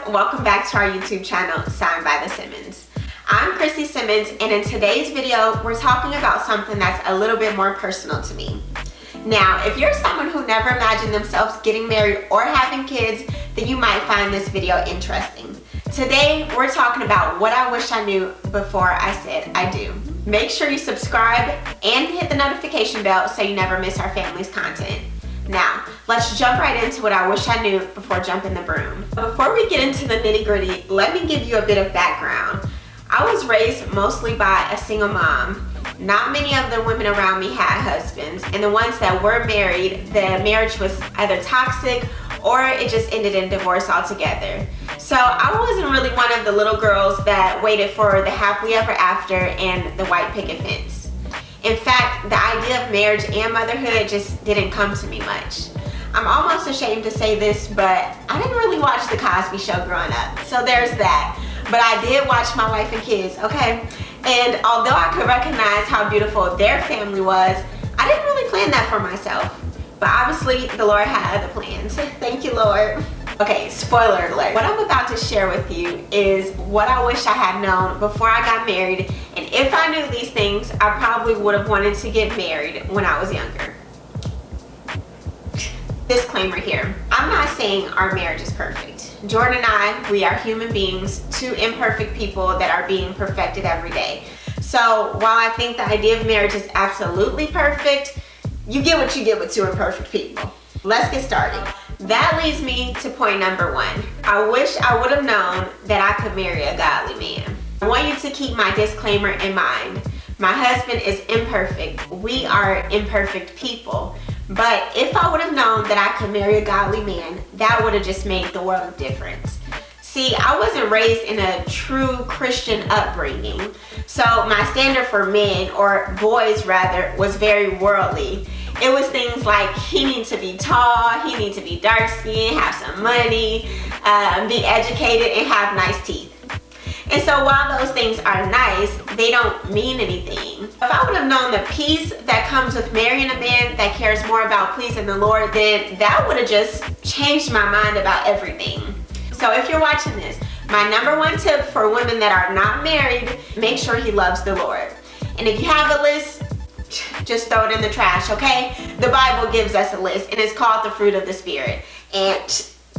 welcome back to our YouTube channel, Signed by the Simmons. I'm Krissy Simmons, and in today's video, we're talking about something that's a little bit more personal to me. Now, if you're someone who never imagined themselves getting married or having kids, then you might find this video interesting. Today, we're talking about what I wish I knew before I said I do. Make sure you subscribe and hit the notification bell so you never miss our family's content. Now, let's jump right into what I wish I knew before jumping the broom. Before we get into the nitty-gritty, let me give you a bit of background. I was raised mostly by a single mom. Not many of the women around me had husbands, and the ones that were married, the marriage was either toxic or it just ended in divorce altogether. So I wasn't really one of the little girls that waited for the happily ever after and the white picket fence. In fact, the idea of marriage and motherhood just didn't come to me much. I'm almost ashamed to say this, but I didn't really watch The Cosby Show growing up, so there's that. But I did watch My Wife and Kids, okay? And although I could recognize how beautiful their family was, I didn't really plan that for myself. But obviously, the Lord had other plans. Thank you, Lord. Okay, spoiler alert. What I'm about to share with you is what I wish I had known before I got married. And if I knew these things, I probably would have wanted to get married when I was younger. Disclaimer here. I'm not saying our marriage is perfect. Jordan and I, we are human beings, two imperfect people that are being perfected every day. So while I think the idea of marriage is absolutely perfect, you get what you get with two imperfect people. Let's get started. That leads me to point number one. I wish I would have known that I could marry a godly man. I want you to keep my disclaimer in mind. My husband is imperfect. We are imperfect people. But if I would have known that I could marry a godly man, that would have just made the world of difference. See, I wasn't raised in a true Christian upbringing. So my standard for men, or boys rather, was very worldly. It was things like he needs to be tall, he needs to be dark skinned, have some money, be educated, and have nice teeth. And so while those things are nice, they don't mean anything. If I would have known the peace that comes with marrying a man that cares more about pleasing the Lord, then that would have just changed my mind about everything. So if you're watching this, my number one tip for women that are not married, make sure he loves the Lord. And if you have a list, just throw it in the trash, okay? The Bible gives us a list, and it's called the fruit of the Spirit. And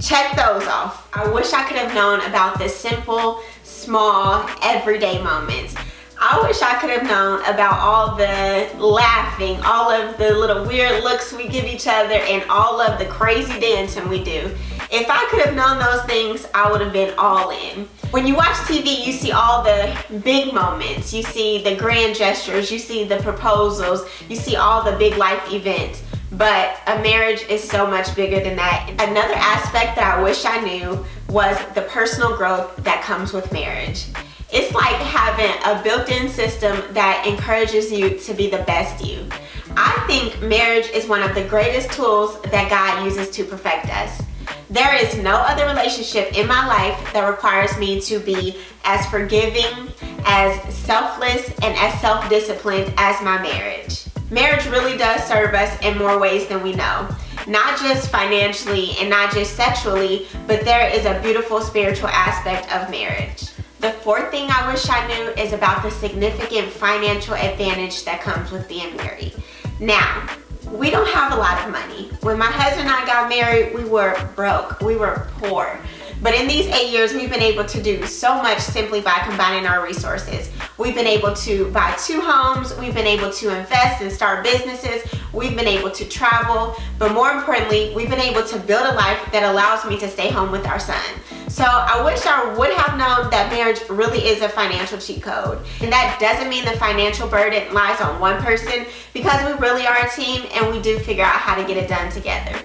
check those off. I wish I could have known about the simple, small, everyday moments. I wish I could have known about all the laughing, all of the little weird looks we give each other, and all of the crazy dancing we do. If I could have known those things, I would have been all in. When you watch TV, you see all the big moments. You see the grand gestures, you see the proposals, you see all the big life events. But a marriage is so much bigger than that. Another aspect that I wish I knew was the personal growth that comes with marriage. It's like having a built-in system that encourages you to be the best you. I think marriage is one of the greatest tools that God uses to perfect us. There is no other relationship in my life that requires me to be as forgiving, as selfless, and as self-disciplined as my marriage. Marriage really does serve us in more ways than we know. Not just financially and not just sexually, but there is a beautiful spiritual aspect of marriage. The fourth thing I wish I knew is about the significant financial advantage that comes with being married. Now, we don't have a lot of money. When my husband and I got married, we were broke, we were poor. But in these 8 years, we've been able to do so much simply by combining our resources. We've been able to buy 2 homes, we've been able to invest and start businesses, we've been able to travel, but more importantly, we've been able to build a life that allows me to stay home with our son. So I wish I would have known that marriage really is a financial cheat code. And that doesn't mean the financial burden lies on one person, because we really are a team and we do figure out how to get it done together.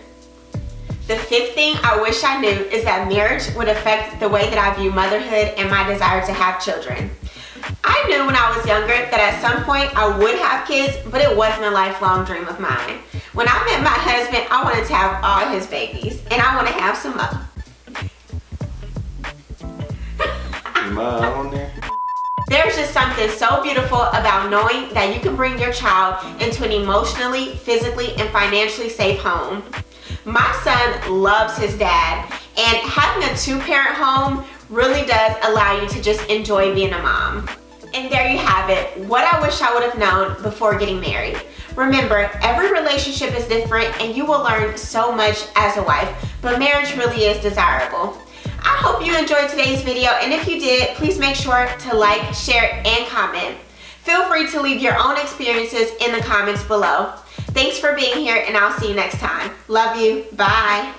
The fifth thing I wish I knew is that marriage would affect the way that I view motherhood and my desire to have children. I knew when I was younger that at some point I would have kids, but it wasn't a lifelong dream of mine. When I met my husband, I wanted to have all his babies, and I want to have some up. There's just something so beautiful about knowing that you can bring your child into an emotionally, physically, and financially safe home. My son loves his dad, And having a 2-parent home really does allow you to just enjoy being a mom. And there you have it, what I wish I would have known before getting married. Remember, every relationship is different and you will learn so much as a wife, but marriage really is desirable. I hope you enjoyed today's video, and if you did, please make sure to like, share, and comment. Feel free to leave your own experiences in the comments below. Thanks for being here, and I'll see you next time. Love you. Bye.